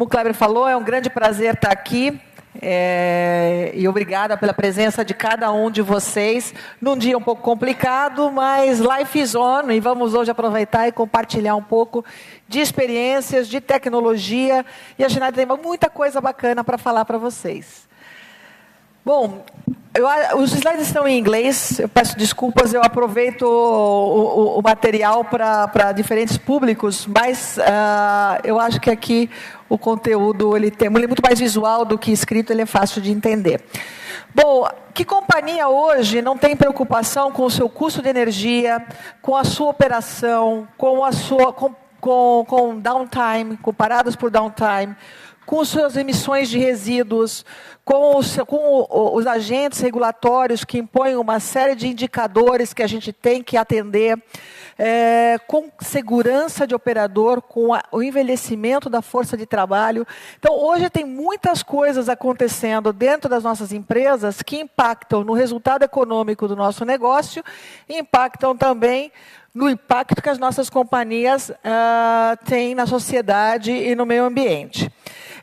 Como o Kleber falou, é um grande prazer estar aqui. E obrigada pela presença de cada um de vocês num dia um pouco complicado, mas life is on, e vamos hoje aproveitar e compartilhar um pouco de experiências, de tecnologia, e a Schneider tem muita coisa bacana para falar para vocês. Bom, os slides estão em inglês, eu peço desculpas, eu aproveito o material para diferentes públicos, mas eu acho que aqui o conteúdo ele é muito mais visual do que escrito, ele é fácil de entender. Bom, que companhia hoje não tem preocupação com o seu custo de energia, com a sua operação, com downtime, com paradas por downtime, com suas emissões de resíduos, com os agentes regulatórios que impõem uma série de indicadores que a gente tem que atender, com segurança de operador, com o envelhecimento da força de trabalho. Então, hoje tem muitas coisas acontecendo dentro das nossas empresas que impactam no resultado econômico do nosso negócio e impactam também no impacto que as nossas companhias têm na sociedade e no meio ambiente.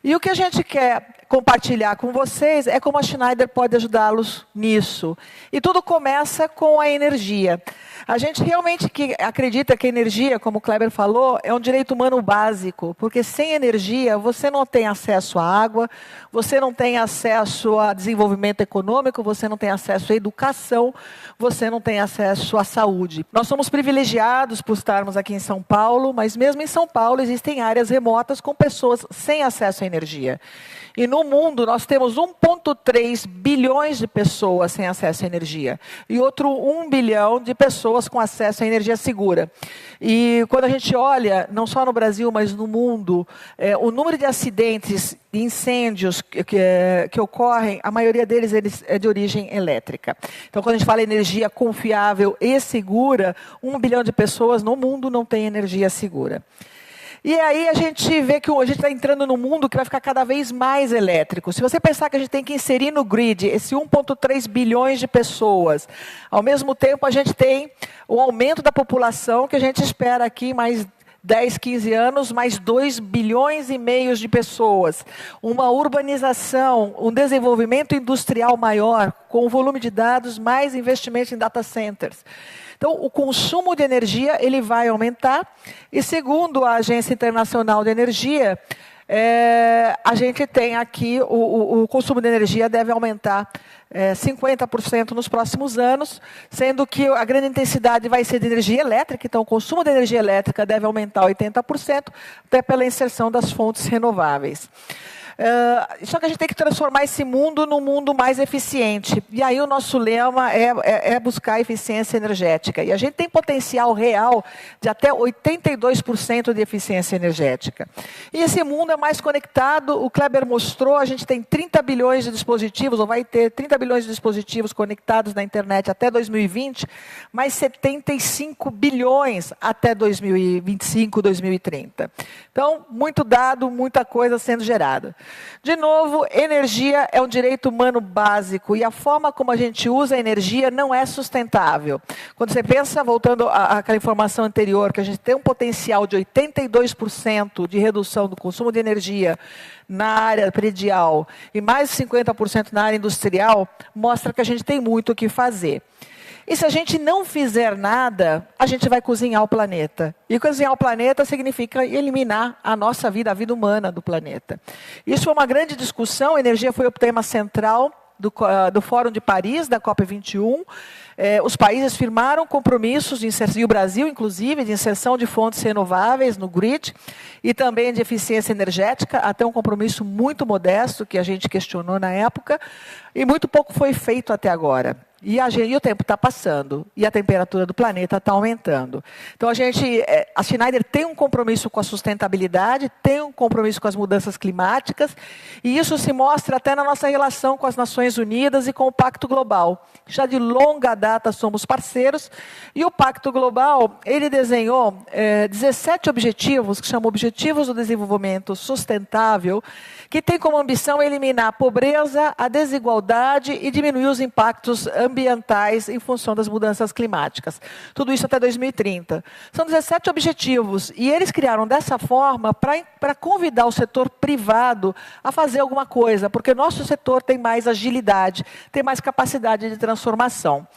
E o que a gente quer compartilhar com vocês é como a Schneider pode ajudá-los nisso. E tudo começa com a energia. A gente realmente acredita que a energia, como o Kleber falou, é um direito humano básico, porque sem energia você não tem acesso à água, você não tem acesso a desenvolvimento econômico, você não tem acesso à educação, você não tem acesso à saúde. Nós somos privilegiados por estarmos aqui em São Paulo, mas mesmo em São Paulo existem áreas remotas com pessoas sem acesso à energia. E no mundo nós temos 1,3 bilhões de pessoas sem acesso à energia. E outro 1 bilhão de pessoas com acesso à energia segura. E quando a gente olha, não só no Brasil, mas no mundo, o número de acidentes e incêndios que ocorrem, a maioria deles é de origem elétrica. Então, quando a gente fala em energia confiável e segura, 1 bilhão de pessoas no mundo não tem energia segura. E aí a gente vê que a gente está entrando num mundo que vai ficar cada vez mais elétrico. Se você pensar que a gente tem que inserir no grid esse 1,3 bilhões de pessoas, ao mesmo tempo a gente tem o aumento da população, que a gente espera aqui mais 10, 15 anos, mais 2,5 bilhões de pessoas. Uma urbanização, um desenvolvimento industrial maior, com o volume de dados, mais investimento em data centers. Então, o consumo de energia ele vai aumentar. E segundo a Agência Internacional de Energia, a gente tem aqui, o consumo de energia deve aumentar 50% nos próximos anos, sendo que a grande intensidade vai ser de energia elétrica, então o consumo de energia elétrica deve aumentar 80%, até pela inserção das fontes renováveis. Só que a gente tem que transformar esse mundo num mundo mais eficiente. E aí o nosso lema é buscar eficiência energética. E a gente tem potencial real de até 82% de eficiência energética. E esse mundo é mais conectado, o Kleber mostrou, a gente tem 30 bilhões de dispositivos, ou vai ter 30 bilhões de dispositivos conectados na internet até 2020, mais 75 bilhões até 2025, 2030. Então, muito dado, muita coisa sendo gerada. De novo, energia é um direito humano básico e a forma como a gente usa a energia não é sustentável. Quando você pensa, voltando àquela informação anterior, que a gente tem um potencial de 82% de redução do consumo de energia na área predial e mais de 50% na área industrial, mostra que a gente tem muito o que fazer. E se a gente não fizer nada, a gente vai cozinhar o planeta. E cozinhar o planeta significa eliminar a nossa vida, a vida humana do planeta. Isso foi uma grande discussão, a energia foi o tema central do Fórum de Paris, da COP21. Os países firmaram compromissos, e o Brasil, inclusive, de inserção de fontes renováveis no grid e também de eficiência energética, até um compromisso muito modesto, que a gente questionou na época, e muito pouco foi feito até agora. E o tempo está passando, e a temperatura do planeta está aumentando. Então, a Schneider tem um compromisso com a sustentabilidade, tem um compromisso com as mudanças climáticas, e isso se mostra até na nossa relação com as Nações Unidas e com o Pacto Global. Já de longa data somos parceiros, e o Pacto Global, ele desenhou 17 objetivos, que chamam Objetivos do Desenvolvimento Sustentável, que tem como ambição eliminar a pobreza, a desigualdade e diminuir os impactos ambientais ambientais em função das mudanças climáticas. Tudo isso até 2030. São 17 objetivos, e eles criaram dessa forma para convidar o setor privado a fazer alguma coisa, porque o nosso setor tem mais agilidade, tem mais capacidade de transformação.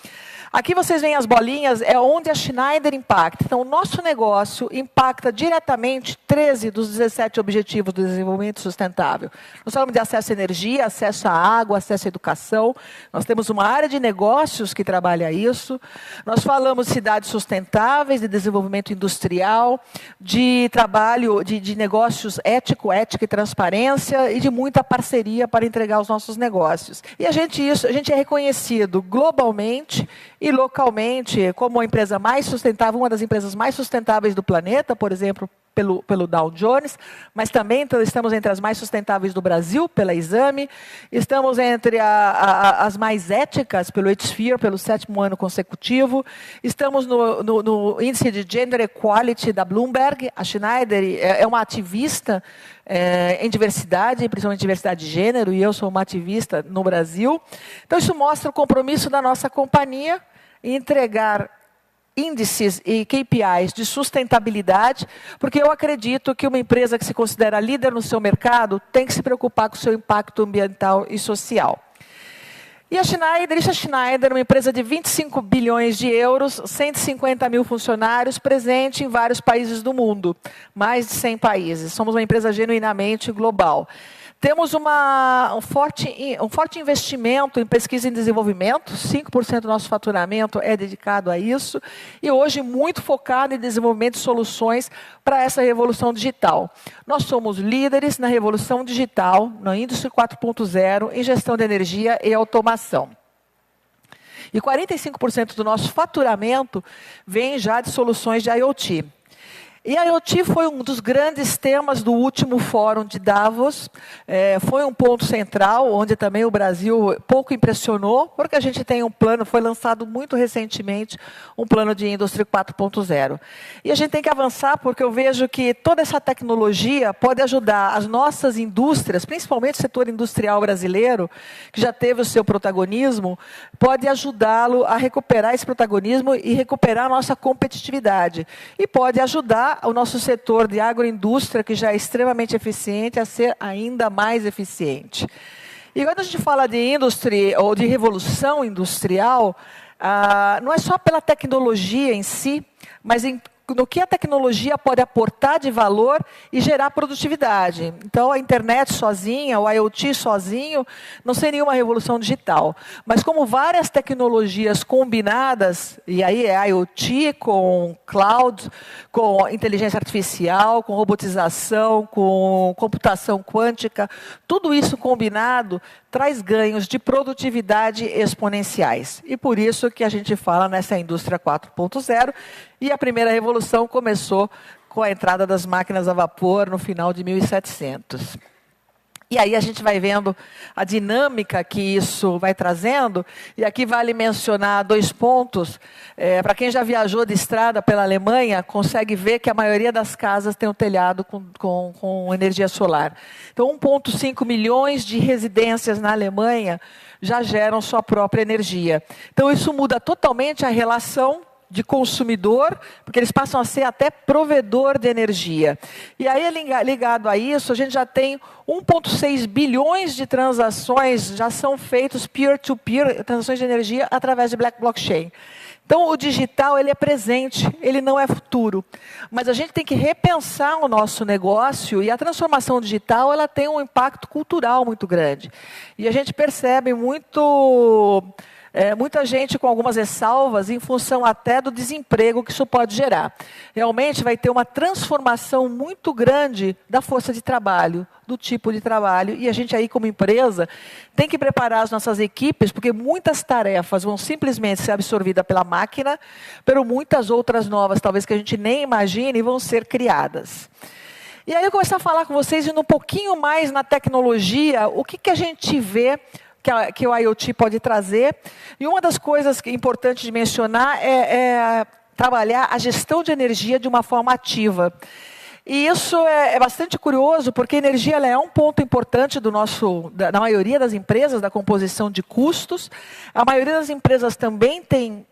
Aqui vocês veem as bolinhas, é onde a Schneider impacta. Então, o nosso negócio impacta diretamente 13 dos 17 Objetivos do Desenvolvimento Sustentável. Nós falamos de acesso à energia, acesso à água, acesso à educação. Nós temos uma área de negócios que trabalha isso. Nós falamos de cidades sustentáveis, de desenvolvimento industrial, de trabalho, de negócios ética e transparência e de muita parceria para entregar os nossos negócios. E a gente é reconhecido globalmente e localmente como a empresa mais sustentável, uma das empresas mais sustentáveis do planeta, por exemplo, pelo Dow Jones, mas também estamos entre as mais sustentáveis do Brasil, pela Exame, estamos entre as mais éticas, pelo Ethisphere, pelo 7º ano consecutivo, estamos no índice de Gender Equality da Bloomberg. A Schneider é uma ativista em diversidade, principalmente diversidade de gênero, e eu sou uma ativista no Brasil. Então, isso mostra o compromisso da nossa companhia em entregar índices e KPIs de sustentabilidade, porque eu acredito que uma empresa que se considera líder no seu mercado tem que se preocupar com o seu impacto ambiental e social. E a Schneider, uma empresa de 25 bilhões de euros, 150 mil funcionários, presente em vários países do mundo, mais de 100 países. Somos uma empresa genuinamente global. Temos um forte investimento em pesquisa e desenvolvimento, 5% do nosso faturamento é dedicado a isso, e hoje muito focado em desenvolvimento de soluções para essa revolução digital. Nós somos líderes na revolução digital, na Indústria 4.0, em gestão de energia e automação. E 45% do nosso faturamento vem já de soluções de IoT. E a IoT foi um dos grandes temas do último fórum de Davos, foi um ponto central, onde também o Brasil pouco impressionou, porque a gente tem um plano, foi lançado muito recentemente, um plano de Indústria 4.0. E a gente tem que avançar, porque eu vejo que toda essa tecnologia pode ajudar as nossas indústrias, principalmente o setor industrial brasileiro, que já teve o seu protagonismo, pode ajudá-lo a recuperar esse protagonismo e recuperar a nossa competitividade. E pode ajudar o nosso setor de agroindústria, que já é extremamente eficiente, a ser ainda mais eficiente. E quando a gente fala de indústria ou de revolução industrial, não é só pela tecnologia em si, mas no que a tecnologia pode aportar de valor e gerar produtividade. Então, a internet sozinha, o IoT sozinho, não seria nenhuma revolução digital. Mas como várias tecnologias combinadas, e aí é IoT com cloud, com inteligência artificial, com robotização, com computação quântica, tudo isso combinado traz ganhos de produtividade exponenciais. E por isso que a gente fala nessa indústria 4.0, e a primeira revolução começou com a entrada das máquinas a vapor no final de 1700. E aí a gente vai vendo a dinâmica que isso vai trazendo, e aqui vale mencionar 2 pontos. Para quem já viajou de estrada pela Alemanha, consegue ver que a maioria das casas tem um telhado com energia solar. Então, 1,5 milhões de residências na Alemanha já geram sua própria energia. Então, isso muda totalmente a relação de consumidor, porque eles passam a ser até provedor de energia. E aí, ligado a isso, a gente já tem 1,6 bilhões de transações, já são feitos peer-to-peer, transações de energia, através de blockchain. Então, o digital, ele é presente, ele não é futuro. Mas a gente tem que repensar o nosso negócio, e a transformação digital, ela tem um impacto cultural muito grande. E a gente percebe muita gente com algumas ressalvas em função até do desemprego que isso pode gerar. Realmente vai ter uma transformação muito grande da força de trabalho, do tipo de trabalho, e a gente aí como empresa tem que preparar as nossas equipes, porque muitas tarefas vão simplesmente ser absorvidas pela máquina, pero muitas outras novas, talvez que a gente nem imagine, vão ser criadas. E aí eu começar a falar com vocês, indo um pouquinho mais na tecnologia, o que a gente vê que o IoT pode trazer. E uma das coisas que é importante de mencionar é trabalhar a gestão de energia de uma forma ativa. E isso é bastante curioso, porque a energia ela é um ponto importante da maioria das empresas, da composição de custos. A maioria das empresas também tem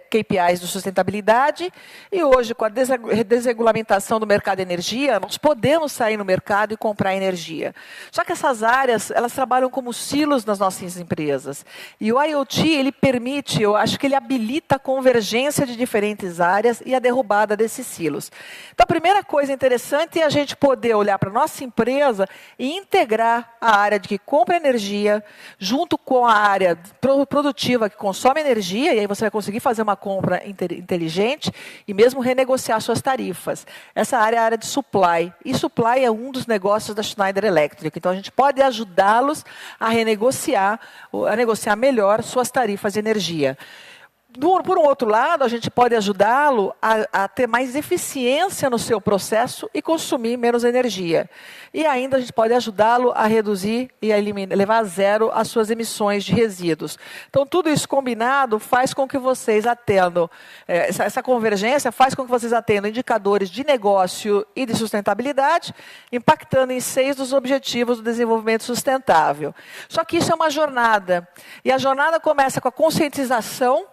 KPIs de sustentabilidade, e hoje, com a desregulamentação do mercado de energia, nós podemos sair no mercado e comprar energia. Só que essas áreas, elas trabalham como silos nas nossas empresas. E o IoT, ele permite, eu acho que ele habilita a convergência de diferentes áreas e a derrubada desses silos. Então, a primeira coisa interessante é a gente poder olhar para a nossa empresa e integrar a área de que compra energia, junto com a área produtiva que consome energia, e aí você vai conseguir fazer uma compra inteligente e mesmo renegociar suas tarifas. Essa área é a área de supply. E supply é um dos negócios da Schneider Electric. Então, a gente pode ajudá-los a negociar melhor suas tarifas de energia. Por um outro lado, a gente pode ajudá-lo a ter mais eficiência no seu processo e consumir menos energia. E ainda a gente pode ajudá-lo a reduzir e a levar a zero as suas emissões de resíduos. Então, tudo isso combinado faz com que vocês atendam, essa convergência faz com que vocês atendam indicadores de negócio e de sustentabilidade, impactando em 6 dos objetivos do desenvolvimento sustentável. Só que isso é uma jornada. E a jornada começa com a conscientização,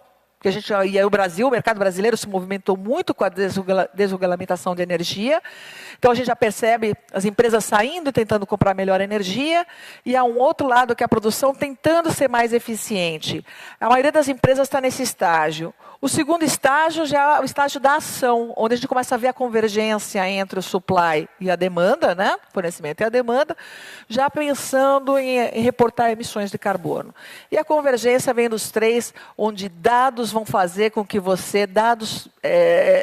e aí o mercado brasileiro se movimentou muito com a desregulamentação de energia. Então, a gente já percebe as empresas saindo e tentando comprar melhor energia, e há um outro lado que é a produção tentando ser mais eficiente. A maioria das empresas está nesse estágio. O segundo estágio já é o estágio da ação, onde a gente começa a ver a convergência entre o supply e a demanda, né? Fornecimento e a demanda, já pensando em reportar emissões de carbono. E a convergência vem dos 3, onde dados vão fazer com que dados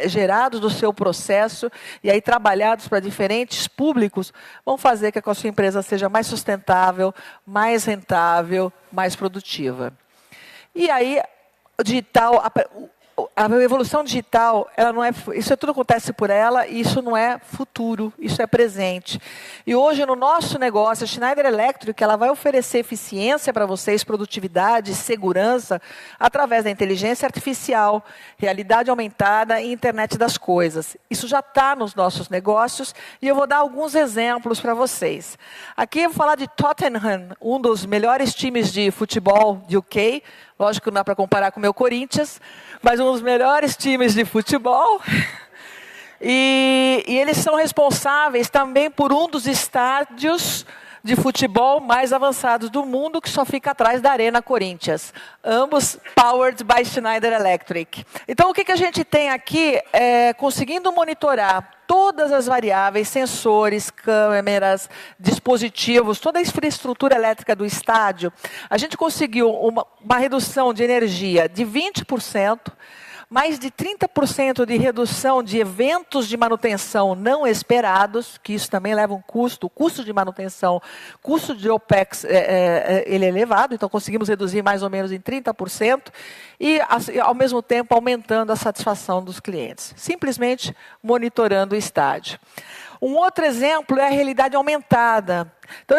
gerados do seu processo e aí trabalhados para diferentes públicos, vão fazer com que a sua empresa seja mais sustentável, mais rentável, mais produtiva. E aí, a evolução digital, isso tudo acontece por ela, e isso não é futuro, isso é presente. E hoje, no nosso negócio, a Schneider Electric, ela vai oferecer eficiência para vocês, produtividade, segurança, através da inteligência artificial, realidade aumentada e internet das coisas. Isso já está nos nossos negócios, e eu vou dar alguns exemplos para vocês. Aqui eu vou falar de Tottenham, um dos melhores times de futebol de UK. Lógico que não dá para comparar com o meu Corinthians, mas um dos melhores times de futebol. E eles são responsáveis também por um dos estádios de futebol mais avançados do mundo, que só fica atrás da Arena Corinthians. Ambos powered by Schneider Electric. Então, o que a gente tem aqui é conseguindo monitorar todas as variáveis, sensores, câmeras, dispositivos, toda a infraestrutura elétrica do estádio. A gente conseguiu uma redução de energia de 20%, mais de 30% de redução de eventos de manutenção não esperados, que isso também leva um custo. O custo de manutenção, custo de OPEX, ele é elevado, então conseguimos reduzir mais ou menos em 30%, e ao mesmo tempo aumentando a satisfação dos clientes, simplesmente monitorando o estádio. Um outro exemplo é a realidade aumentada. Então,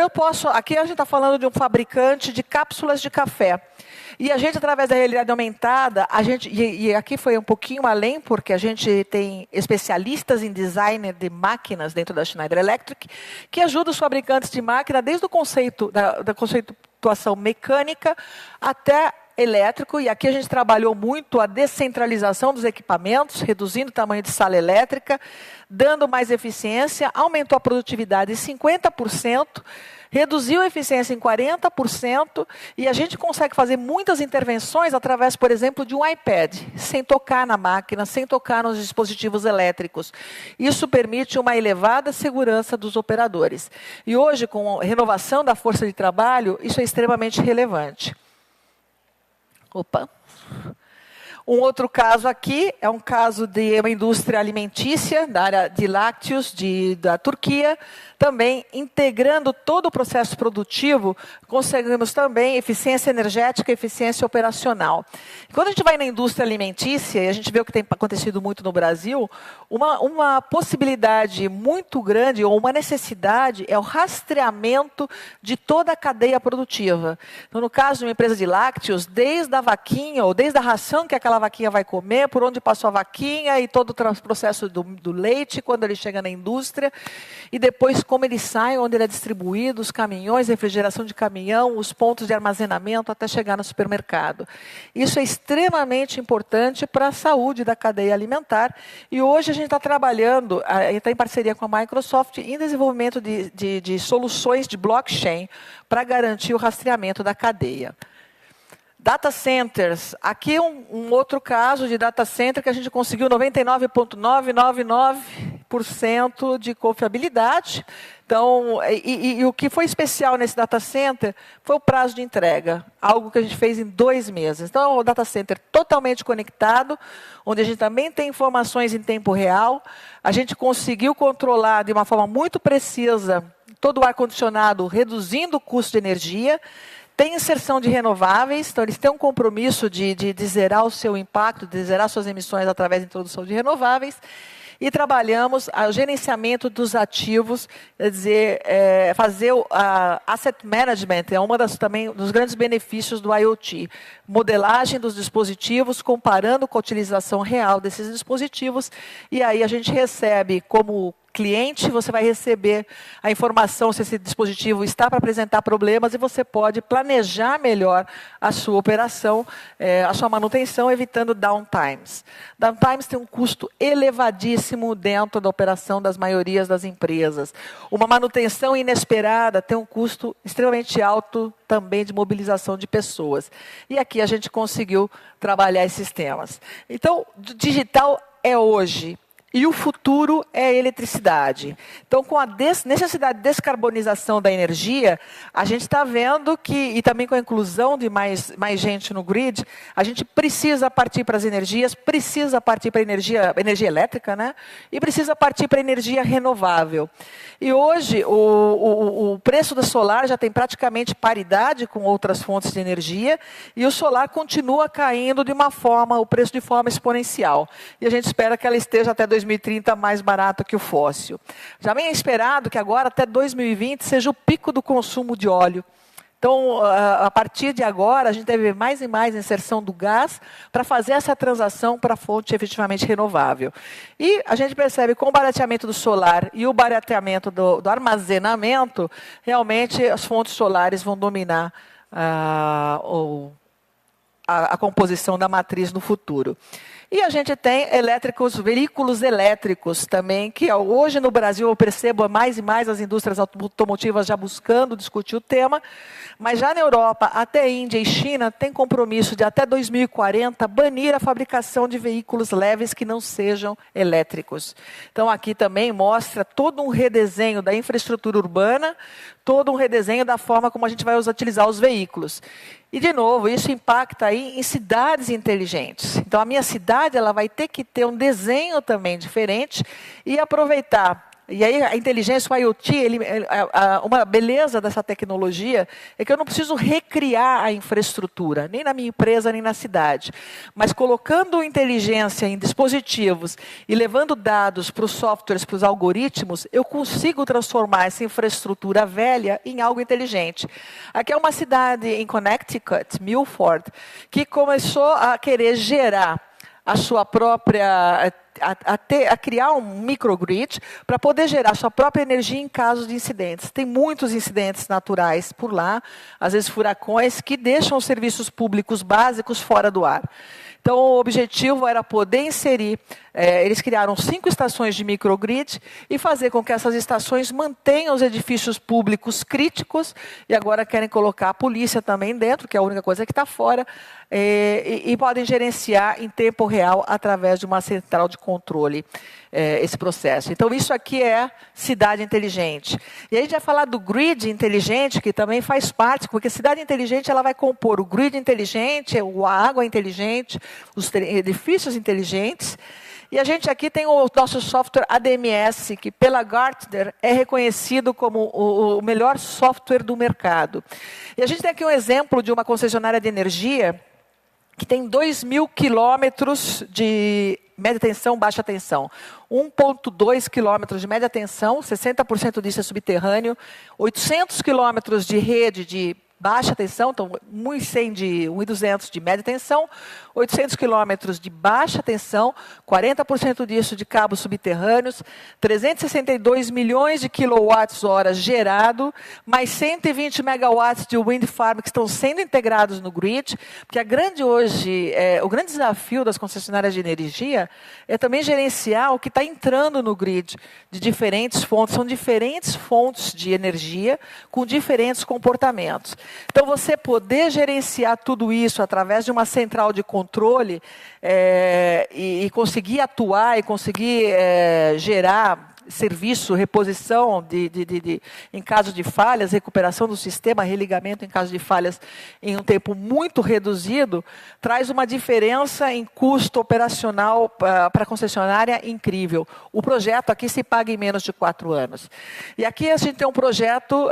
aqui a gente está falando de um fabricante de cápsulas de café. E a gente, através da realidade aumentada, e aqui foi um pouquinho além, porque a gente tem especialistas em design de máquinas dentro da Schneider Electric, que ajudam os fabricantes de máquina desde o conceito, da conceituação mecânica até elétrico, e aqui a gente trabalhou muito a descentralização dos equipamentos, reduzindo o tamanho de sala elétrica, dando mais eficiência, aumentou a produtividade em 50%, reduziu a eficiência em 40%, e a gente consegue fazer muitas intervenções através, por exemplo, de um iPad, sem tocar na máquina, sem tocar nos dispositivos elétricos. Isso permite uma elevada segurança dos operadores. E hoje, com a renovação da força de trabalho, isso é extremamente relevante. Um outro caso aqui é um caso de uma indústria alimentícia, da área de lácteos da Turquia, também integrando todo o processo produtivo, conseguimos também eficiência energética e eficiência operacional. Quando a gente vai na indústria alimentícia, e a gente vê o que tem acontecido muito no Brasil, uma possibilidade muito grande, ou uma necessidade, é o rastreamento de toda a cadeia produtiva. Então, no caso de uma empresa de lácteos, desde a vaquinha, ou desde a ração que aquela aquela vaquinha vai comer, por onde passou a vaquinha e todo o processo do leite, quando ele chega na indústria, e depois como ele sai, onde ele é distribuído, os caminhões, refrigeração de caminhão, os pontos de armazenamento até chegar no supermercado. Isso é extremamente importante para a saúde da cadeia alimentar, e hoje a gente está trabalhando, está em parceria com a Microsoft, em desenvolvimento de soluções de blockchain para garantir o rastreamento da cadeia. Data centers, aqui um outro caso de data center que a gente conseguiu 99,999% de confiabilidade. Então, e o que foi especial nesse data center foi o prazo de entrega, algo que a gente fez em 2 meses. Então, o data center totalmente conectado, onde a gente também tem informações em tempo real. A gente conseguiu controlar de uma forma muito precisa todo o ar-condicionado, reduzindo o custo de energia. Tem inserção de renováveis, então eles têm um compromisso de zerar o seu impacto, de zerar suas emissões através da introdução de renováveis. E trabalhamos o gerenciamento dos ativos, quer dizer, fazer o asset management, é uma também dos grandes benefícios do IoT. Modelagem dos dispositivos, comparando com a utilização real desses dispositivos, e aí a gente recebe como cliente, você vai receber a informação se esse dispositivo está para apresentar problemas e você pode planejar melhor a sua operação, a sua manutenção, evitando downtimes. Downtimes tem um custo elevadíssimo dentro da operação das maiorias das empresas. Uma manutenção inesperada tem um custo extremamente alto também de mobilização de pessoas. E aqui a gente conseguiu trabalhar esses temas. Então, digital é hoje. E o futuro é a eletricidade. Então, com a necessidade de descarbonização da energia, a gente está vendo que, e também com a inclusão de mais gente no grid, a gente precisa partir para as energias, precisa partir para a energia elétrica, né? E precisa partir para a energia renovável. E hoje, o preço do solar já tem praticamente paridade com outras fontes de energia, e o solar continua caindo de uma forma, o preço de forma exponencial. E a gente espera que ela esteja até 2030 mais barato que o fóssil. Já bem é esperado que agora, até 2020, seja o pico do consumo de óleo. Então, a partir de agora, a gente deve ver mais e mais inserção do gás para fazer essa transação para a fonte efetivamente renovável. E a gente percebe com o barateamento do solar e o barateamento do armazenamento, realmente as fontes solares vão dominar a composição da matriz no futuro. E a gente tem veículos elétricos também, que hoje no Brasil eu percebo mais e mais as indústrias automotivas já buscando discutir o tema, mas já na Europa, até Índia e China, tem compromisso de até 2040 banir a fabricação de veículos leves que não sejam elétricos. Então aqui também mostra todo um redesenho da infraestrutura urbana, todo um redesenho da forma como a gente vai utilizar os veículos. E, de novo, isso impacta aí em cidades inteligentes. Então, a minha cidade ela vai ter que ter um desenho também diferente e aproveitar. E aí, a inteligência, o IoT, uma beleza dessa tecnologia é que eu não preciso recriar a infraestrutura, nem na minha empresa, nem na cidade. Mas colocando inteligência em dispositivos e levando dados para os softwares, para os algoritmos, eu consigo transformar essa infraestrutura velha em algo inteligente. Aqui é uma cidade em Connecticut, Milford, que começou a querer gerar a sua própria, a criar um microgrid para poder gerar sua própria energia em casos de incidentes. Tem muitos incidentes naturais por lá, às vezes furacões, que deixam os serviços públicos básicos fora do ar. Então, o objetivo era poder inserir, eles criaram 5 estações de microgrid e fazer com que essas estações mantenham os edifícios públicos críticos, e agora querem colocar a polícia também dentro, que é a única coisa que está fora, e podem gerenciar em tempo real através de uma central de controle esse processo. Então, isso aqui é cidade inteligente. E a gente vai falar do grid inteligente, que também faz parte, porque a cidade inteligente ela vai compor o grid inteligente, a água inteligente, os edifícios inteligentes. E a gente aqui tem o nosso software ADMS, que pela Gartner é reconhecido como o melhor software do mercado. E a gente tem aqui um exemplo de uma concessionária de energia que tem 2.000 quilômetros de média tensão, baixa tensão. 1,2 quilômetros de média tensão, 60% disso é subterrâneo, 800 quilômetros de rede de baixa tensão, então 1.200 de média tensão, 800 quilômetros de baixa tensão, 40% disso de cabos subterrâneos, 362 milhões de quilowatts-hora gerado, mais 120 megawatts de wind farm que estão sendo integrados no grid, porque o grande desafio das concessionárias de energia é também gerenciar o que está entrando no grid de diferentes fontes, são diferentes fontes de energia com diferentes comportamentos. Então, você poder gerenciar tudo isso através de uma central de controle e conseguir atuar e conseguir gerar serviço, reposição em caso de falhas, recuperação do sistema, religamento em caso de falhas em um tempo muito reduzido, traz uma diferença em custo operacional para a concessionária incrível. O projeto aqui se paga em menos de 4 anos. E aqui a gente tem um projeto,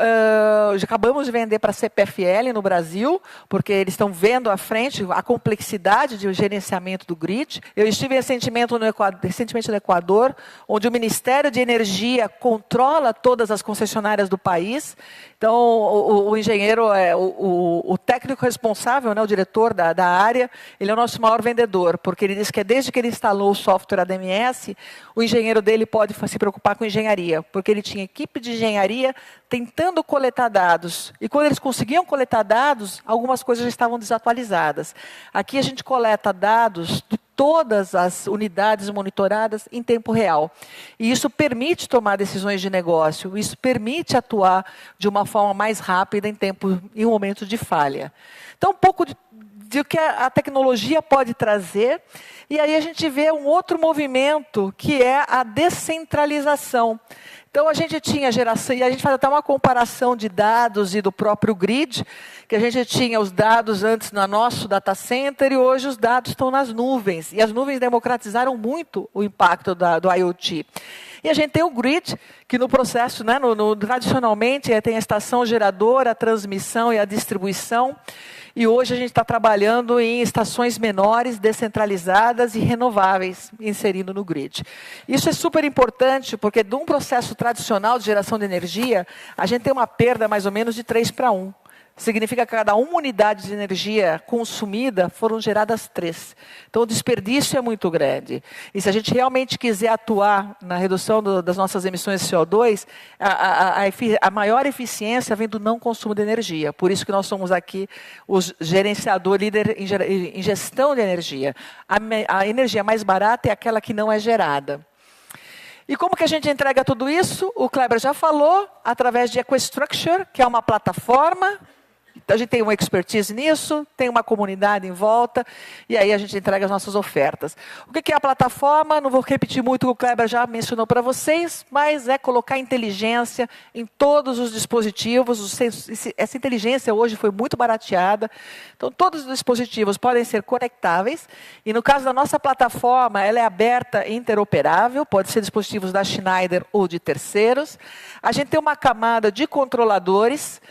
acabamos de vender para a CPFL no Brasil, porque eles estão vendo à frente a complexidade de gerenciamento do grid. Eu estive recentemente no Equador, onde o Ministério de Energia controla todas as concessionárias do país. Então, o engenheiro, o técnico responsável, né, o diretor da área, ele é o nosso maior vendedor, porque ele diz que desde que ele instalou o software ADMS, o engenheiro dele pode se preocupar com engenharia, porque ele tinha equipe de engenharia tentando coletar dados. E quando eles conseguiam coletar dados, algumas coisas já estavam desatualizadas. Aqui a gente coleta dados de todas as unidades monitoradas em tempo real. E isso permite tomar decisões de negócio, isso permite atuar de uma forma mais rápida em um momento de falha. Então, um pouco de que a tecnologia pode trazer, e aí a gente vê um outro movimento, que é a descentralização. Então, a gente tinha geração, e a gente faz até uma comparação de dados e do próprio grid, que a gente tinha os dados antes no nosso data center, e hoje os dados estão nas nuvens. E as nuvens democratizaram muito o impacto do IoT. E a gente tem o grid, que no processo, né, tradicionalmente, tem a estação geradora, a transmissão e a distribuição. E hoje a gente está trabalhando em estações menores, descentralizadas e renováveis, inserindo no grid. Isso é super importante, porque de um processo tradicional de geração de energia, a gente tem uma perda mais ou menos de 3:1. Significa que cada uma unidade de energia consumida foram geradas 3. Então, o desperdício é muito grande. E se a gente realmente quiser atuar na redução das nossas emissões de CO2, a maior eficiência vem do não consumo de energia. Por isso que nós somos aqui os gerenciador líder em gestão de energia. A energia mais barata é aquela que não é gerada. E como que a gente entrega tudo isso? O Kleber já falou, através de EcoStruxure, que é uma plataforma. A gente tem uma expertise nisso, tem uma comunidade em volta, e aí a gente entrega as nossas ofertas. O que é a plataforma? Não vou repetir muito o que o Kleber já mencionou para vocês, mas é colocar inteligência em todos os dispositivos. Essa inteligência hoje foi muito barateada, então todos os dispositivos podem ser conectáveis, e no caso da nossa plataforma, ela é aberta e interoperável, pode ser dispositivos da Schneider ou de terceiros. A gente tem uma camada de controladores,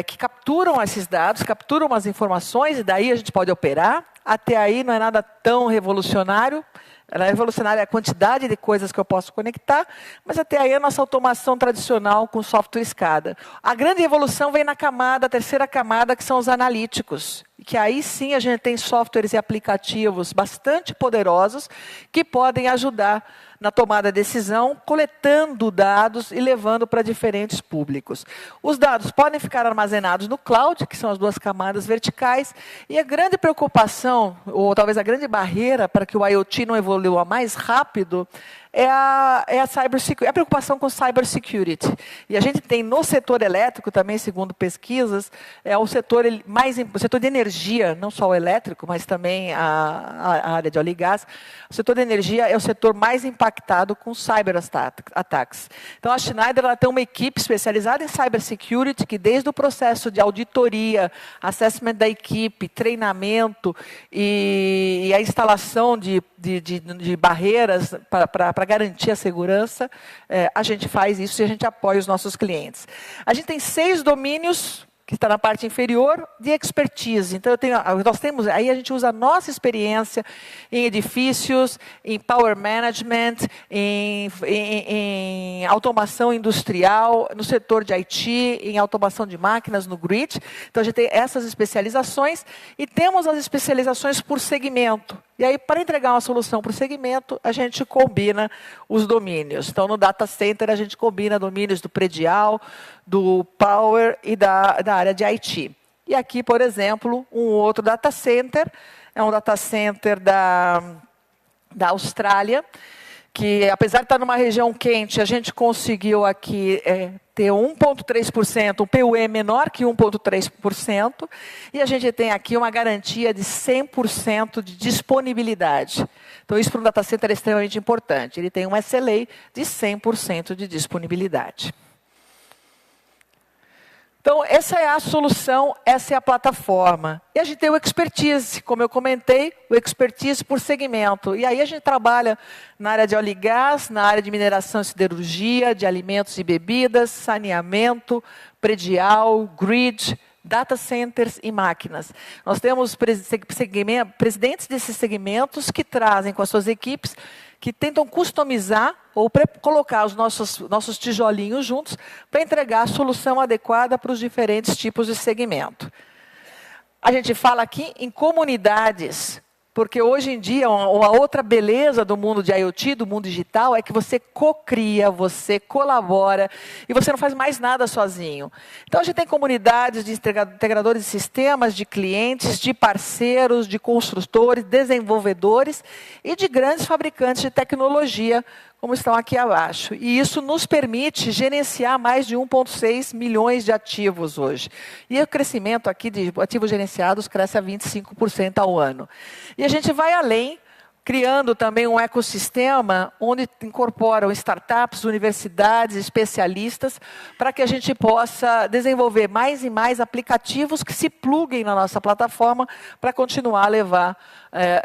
que capturam esses dados, capturam as informações, e daí a gente pode operar. Até aí não é nada tão revolucionário. Ela é revolucionária a quantidade de coisas que eu posso conectar, mas até aí a nossa automação tradicional com software SCADA. A grande evolução vem na camada, a terceira camada, que são os analíticos. Que aí sim a gente tem softwares e aplicativos bastante poderosos que podem ajudar na tomada de decisão, coletando dados e levando para diferentes públicos. Os dados podem ficar armazenados no cloud, que são as duas camadas verticais, e a grande preocupação, ou talvez a grande barreira para que o IoT não evolua mais rápido, é a preocupação com cybersecurity. E a gente tem no setor elétrico também, segundo pesquisas, é o setor de energia, não só o elétrico, mas também a área de óleo e gás. O setor de energia é o setor mais impactado com cyberataques. Então, a Schneider ela tem uma equipe especializada em cybersecurity, que desde o processo de auditoria, assessment da equipe, treinamento e a instalação de barreiras para garantir a segurança, a gente faz isso e a gente apoia os nossos clientes. A gente tem 6 domínios que está na parte inferior, de expertise. Então, aí a gente usa a nossa experiência em edifícios, em power management, em automação industrial, no setor de IT, em automação de máquinas, no grid. Então, a gente tem essas especializações e temos as especializações por segmento. E aí, para entregar uma solução por segmento, a gente combina os domínios. Então, no data center, a gente combina domínios do predial, do power e da área de IT. E aqui, por exemplo, um outro data center, é um data center da Austrália, que apesar de estar numa região quente, a gente conseguiu aqui ter 1,3%, um PUE menor que 1,3%, e a gente tem aqui uma garantia de 100% de disponibilidade. Então, isso para um data center é extremamente importante. Ele tem um SLA de 100% de disponibilidade. Então, essa é a solução, essa é a plataforma. E a gente tem o expertise, como eu comentei, o expertise por segmento. E aí a gente trabalha na área de óleo e gás, na área de mineração e siderurgia, de alimentos e bebidas, saneamento, predial, grid, data centers e máquinas. Nós temos presidentes desses segmentos que trazem com as suas equipes, que tentam customizar ou colocar os nossos tijolinhos juntos para entregar a solução adequada para os diferentes tipos de segmento. A gente fala aqui em comunidades, porque hoje em dia uma outra beleza do mundo de IoT, do mundo digital, é que você cocria, você colabora e você não faz mais nada sozinho. Então, a gente tem comunidades de integradores de sistemas, de clientes, de parceiros, de construtores, desenvolvedores e de grandes fabricantes de tecnologia, como estão aqui abaixo. E isso nos permite gerenciar mais de 1,6 milhões de ativos hoje. E o crescimento aqui de ativos gerenciados cresce a 25% ao ano. E a gente vai além, criando também um ecossistema onde incorporam startups, universidades, especialistas, para que a gente possa desenvolver mais e mais aplicativos que se pluguem na nossa plataforma para continuar a levar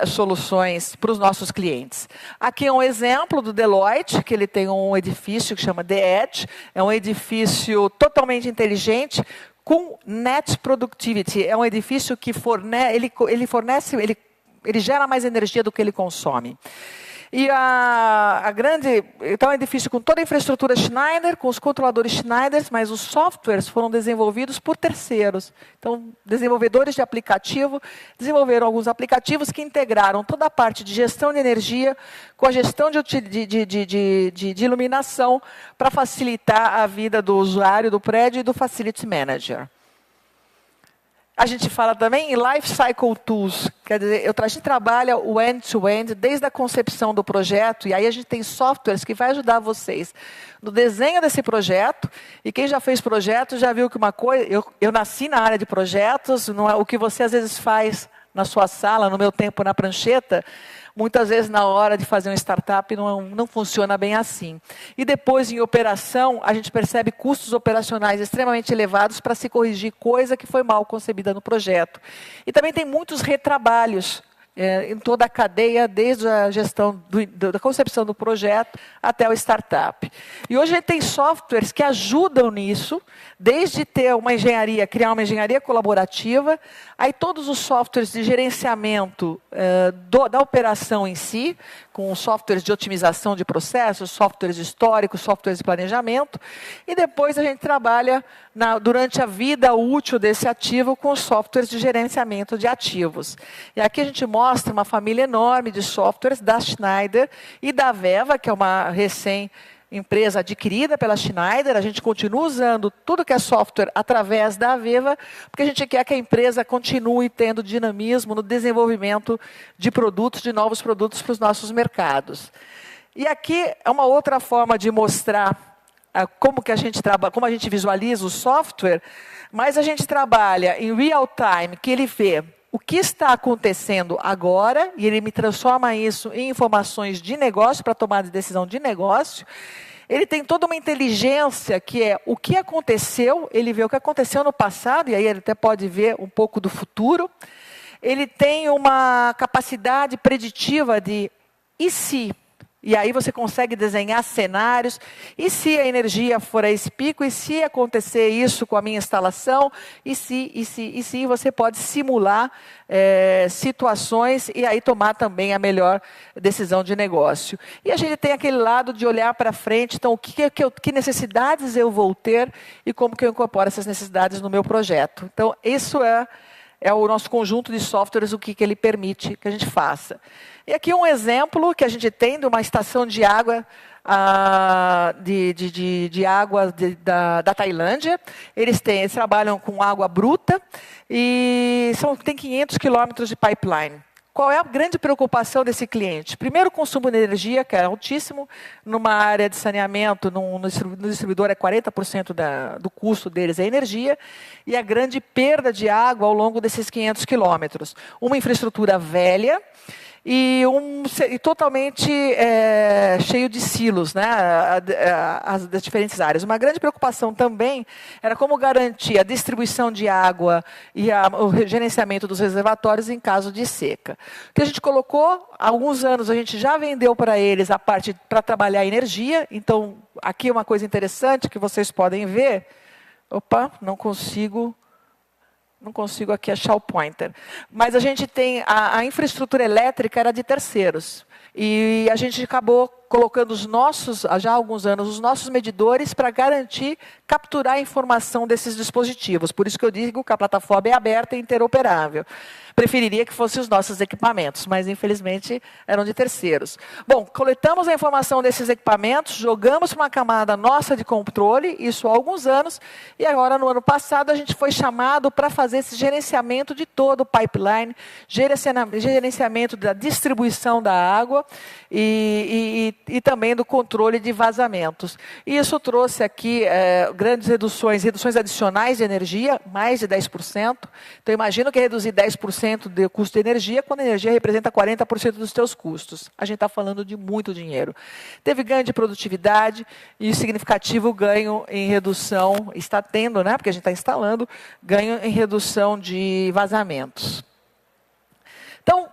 soluções para os nossos clientes. Aqui é um exemplo do Deloitte, que ele tem um edifício que chama The Edge, é um edifício totalmente inteligente, com net productivity. É um edifício que ele gera mais energia do que ele consome. E então é um edifício com toda a infraestrutura Schneider, com os controladores Schneider, mas os softwares foram desenvolvidos por terceiros. Então, desenvolvedores de aplicativo desenvolveram alguns aplicativos que integraram toda a parte de gestão de energia com a gestão de iluminação para facilitar a vida do usuário do prédio e do Facility Manager. A gente fala também em Life Cycle Tools, quer dizer, a gente trabalha o end-to-end desde a concepção do projeto, e aí a gente tem softwares que vai ajudar vocês no desenho desse projeto, e quem já fez projeto já viu que uma coisa, eu nasci na área de projetos, não é, o que você às vezes faz na sua sala, no meu tempo na prancheta, muitas vezes na hora de fazer uma startup não funciona bem assim. E depois em operação, a gente percebe custos operacionais extremamente elevados para se corrigir coisa que foi mal concebida no projeto. E também tem muitos retrabalhos em toda a cadeia, desde a gestão da concepção do projeto até o startup. E hoje a gente tem softwares que ajudam nisso, desde ter uma engenharia, criar uma engenharia colaborativa, aí todos os softwares de gerenciamento da operação em si, com softwares de otimização de processos, softwares históricos, softwares de planejamento, e depois a gente trabalha durante a vida útil desse ativo com os softwares de gerenciamento de ativos. E aqui a gente mostra uma família enorme de softwares da Schneider e da Veva, que é uma empresa adquirida pela Schneider. A gente continua usando tudo que é software através da Veva, porque a gente quer que a empresa continue tendo dinamismo no desenvolvimento de produtos, de novos produtos para os nossos mercados. E aqui é uma outra forma de mostrar como a gente visualiza o software, mas a gente trabalha em real time, que ele vê o que está acontecendo agora, e ele me transforma isso em informações de negócio, para tomar de decisão de negócio. Ele tem toda uma inteligência que é o que aconteceu, ele vê o que aconteceu no passado, e aí ele até pode ver um pouco do futuro. Ele tem uma capacidade preditiva de e se. E aí você consegue desenhar cenários, e se a energia for a esse pico, e se acontecer isso com a minha instalação, e se você pode simular situações e aí tomar também a melhor decisão de negócio. E a gente tem aquele lado de olhar para frente, então que necessidades eu vou ter e como que eu incorporo essas necessidades no meu projeto. Então isso é o nosso conjunto de softwares, o que ele permite que a gente faça. E aqui um exemplo que a gente tem de uma estação de água de água da Tailândia. Eles trabalham com água bruta e tem 500 quilômetros de pipeline. Qual é a grande preocupação desse cliente? Primeiro, o consumo de energia, que é altíssimo. Numa área de saneamento, no distribuidor, é 40% do custo deles é energia. E a grande perda de água ao longo desses 500 quilômetros. Uma infraestrutura velha e totalmente cheio de silos, né, das diferentes áreas. Uma grande preocupação também era como garantir a distribuição de água e o gerenciamento dos reservatórios em caso de seca. O que a gente colocou, há alguns anos a gente já vendeu para eles a parte para trabalhar a energia. Então, aqui uma coisa interessante que vocês podem ver. Opa, não consigo aqui achar o pointer. Mas a gente tem, a infraestrutura elétrica era de terceiros. E a gente acabou colocando já há alguns anos, os nossos medidores para garantir, capturar a informação desses dispositivos. Por isso que eu digo que a plataforma é aberta e interoperável. Preferiria que fossem os nossos equipamentos, mas infelizmente eram de terceiros. Bom, coletamos a informação desses equipamentos, jogamos para uma camada nossa de controle, isso há alguns anos, e agora no ano passado a gente foi chamado para fazer esse gerenciamento de todo o pipeline, gerenciamento da distribuição da água e também do controle de vazamentos. E isso trouxe aqui grandes reduções adicionais de energia, mais de 10%. Então, imagina que reduzir 10% do custo de energia, quando a energia representa 40% dos seus custos. A gente está falando de muito dinheiro. Teve ganho de produtividade e significativo ganho em redução, está tendo, né, porque a gente está instalando, ganho em redução de vazamentos. Então,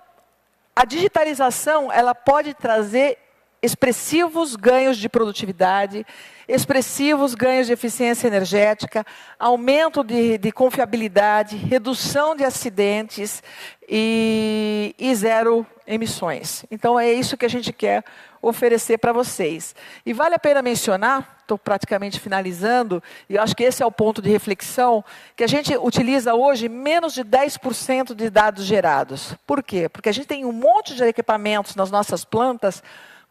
a digitalização ela pode trazer expressivos ganhos de produtividade, expressivos ganhos de eficiência energética, aumento de confiabilidade, redução de acidentes e zero emissões. Então, é isso que a gente quer oferecer para vocês. E vale a pena mencionar, estou praticamente finalizando, e eu acho que esse é o ponto de reflexão, que a gente utiliza hoje menos de 10% de dados gerados. Por quê? Porque a gente tem um monte de equipamentos nas nossas plantas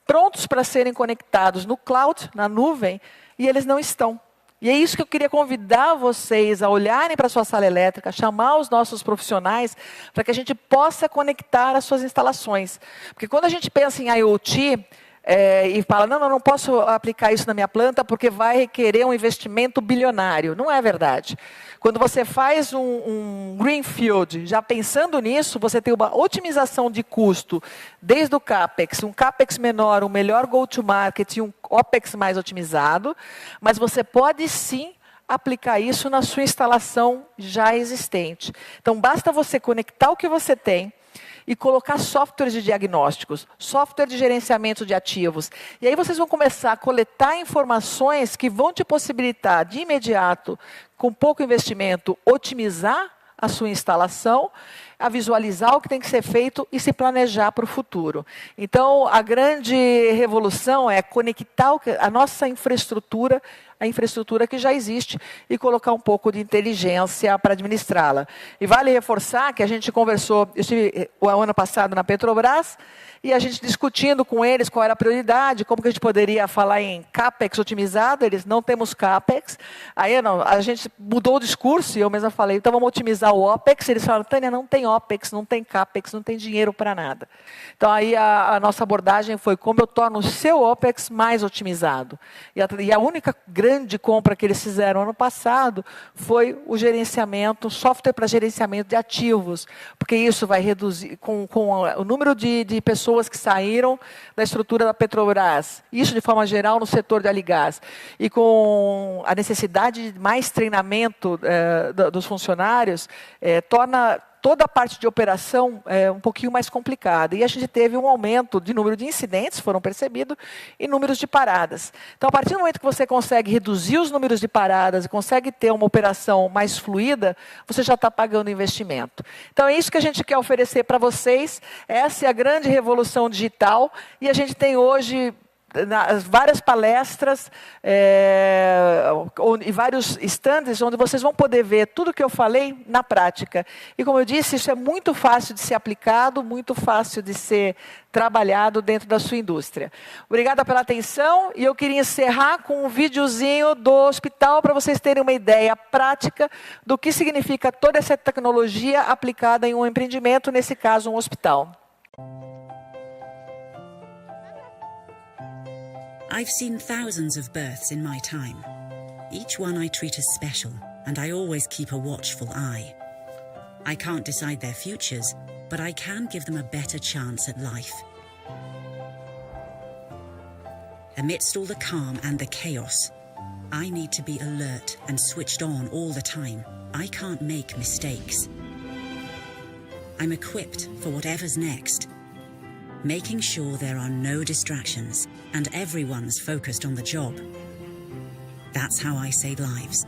prontos para serem conectados no cloud, na nuvem, e eles não estão. E é isso que eu queria convidar vocês a olharem para a sua sala elétrica, chamar os nossos profissionais, para que a gente possa conectar as suas instalações. Porque quando a gente pensa em IoT, e fala, não posso aplicar isso na minha planta porque vai requerer um investimento bilionário. Não é verdade. Quando você faz um greenfield, já pensando nisso, você tem uma otimização de custo, desde o CAPEX, um CAPEX menor, um melhor go-to-market e um OPEX mais otimizado, mas você pode sim aplicar isso na sua instalação já existente. Então, basta você conectar o que você tem, e colocar softwares de diagnósticos, software de gerenciamento de ativos. E aí vocês vão começar a coletar informações que vão te possibilitar, de imediato, com pouco investimento, otimizar a sua instalação, a visualizar o que tem que ser feito e se planejar para o futuro. Então, a grande revolução é conectar a nossa infraestrutura, a infraestrutura que já existe, e colocar um pouco de inteligência para administrá-la. E vale reforçar que a gente conversou, eu estive o ano passado na Petrobras, e a gente discutindo com eles qual era a prioridade, como que a gente poderia falar em CAPEX otimizado, eles não temos CAPEX. Aí a gente mudou o discurso, e eu mesma falei, então vamos otimizar o OPEX. Eles falaram, Tânia, não tem OPEX, não tem CAPEX, não tem dinheiro para nada. Então aí a nossa abordagem foi como eu torno o seu OPEX mais otimizado. E a única grande compra que eles fizeram ano passado foi o gerenciamento, software para gerenciamento de ativos, porque isso vai reduzir, com o número de pessoas que saíram da estrutura da Petrobras, isso de forma geral no setor de óleo e gás, e com a necessidade de mais treinamento dos funcionários, torna toda a parte de operação é um pouquinho mais complicada. E a gente teve um aumento de número de incidentes, foram percebidos, e números de paradas. Então, a partir do momento que você consegue reduzir os números de paradas e consegue ter uma operação mais fluida, você já está pagando investimento. Então, é isso que a gente quer oferecer para vocês. Essa é a grande revolução digital. E a gente tem hoje várias palestras e vários stands onde vocês vão poder ver tudo que eu falei na prática. E como eu disse, isso é muito fácil de ser aplicado, muito fácil de ser trabalhado dentro da sua indústria. Obrigada pela atenção e eu queria encerrar com um videozinho do hospital para vocês terem uma ideia prática do que significa toda essa tecnologia aplicada em um empreendimento, nesse caso um hospital. I've seen thousands of births in my time. Each one I treat as special, and I always keep a watchful eye. I can't decide their futures, but I can give them a better chance at life. Amidst all the calm and the chaos, I need to be alert and switched on all the time. I can't make mistakes. I'm equipped for whatever's next, making sure there are no distractions and everyone's focused on the job. That's how I save lives.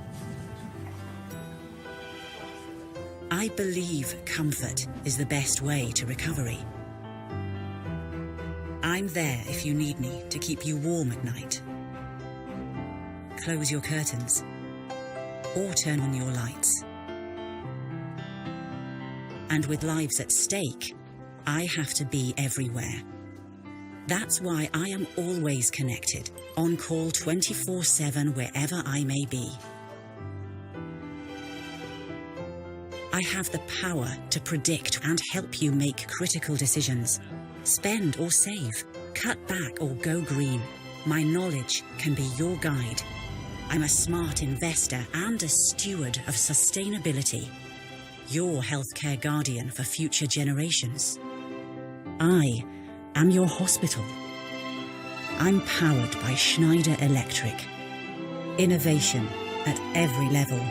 I believe comfort is the best way to recovery. I'm there if you need me to keep you warm at night. Close your curtains or turn on your lights. And with lives at stake, I have to be everywhere. That's why I am always connected, on call 24/7 wherever I may be. I have the power to predict and help you make critical decisions. Spend or save, cut back or go green. My knowledge can be your guide. I'm a smart investor and a steward of sustainability. Your healthcare guardian for future generations. I am your hospital. I'm powered by Schneider Electric. Innovation at every level.